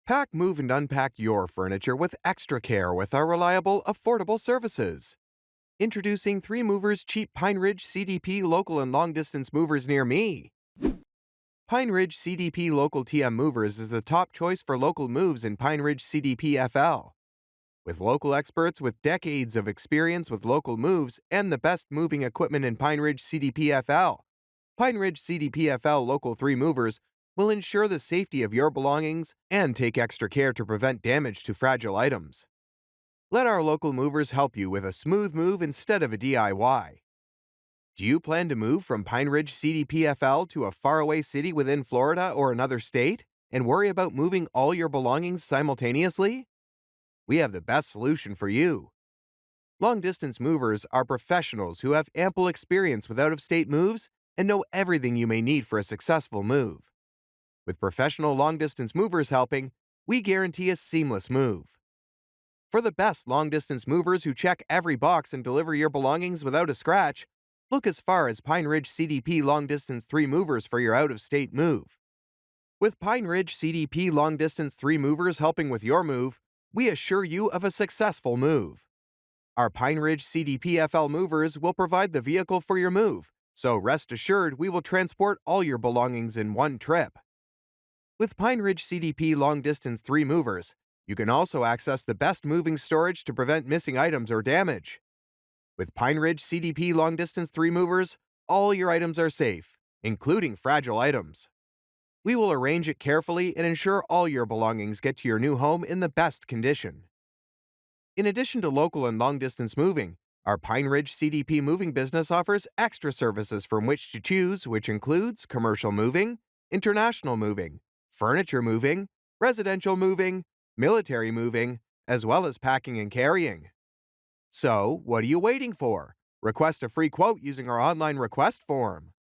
Pack, move, and unpack your furniture with extra care with our reliable, affordable services. Introducing 3 Movers Cheap Pine Ridge CDP local and long distance movers near me. Pine Ridge CDP Local TM Movers is the top choice for local moves in Pine Ridge CDP FL. With local experts with decades of experience with local moves and the best moving equipment in Pine Ridge CDP FL, Pine Ridge CDP FL Local 3 Movers will ensure the safety of your belongings and take extra care to prevent damage to fragile items. Let our local movers help you with a smooth move instead of a DIY. Do you plan to move from Pine Ridge CDPFL to a faraway city within Florida or another state and worry about moving all your belongings simultaneously? We have the best solution for you. Long-distance movers are professionals who have ample experience with out-of-state moves and know everything you may need for a successful move. With professional long-distance movers helping, we guarantee a seamless move. For the best long-distance movers who check every box and deliver your belongings without a scratch, look as far as Pine Ridge CDP Long Distance 3 Movers for your out-of-state move. With Pine Ridge CDP Long Distance 3 Movers helping with your move, we assure you of a successful move. Our Pine Ridge CDP FL movers will provide the vehicle for your move, so rest assured we will transport all your belongings in one trip. With Pine Ridge CDP Long Distance 3 Movers, you can also access the best moving storage to prevent missing items or damage. With Pine Ridge CDP Long Distance 3 Movers, all your items are safe, including fragile items. We will arrange it carefully and ensure all your belongings get to your new home in the best condition. In addition to local and long-distance moving, our Pine Ridge CDP moving business offers extra services from which to choose, which includes commercial moving, international moving, furniture moving, residential moving, military moving, as well as packing and carrying. So, what are you waiting for? Request a free quote using our online request form.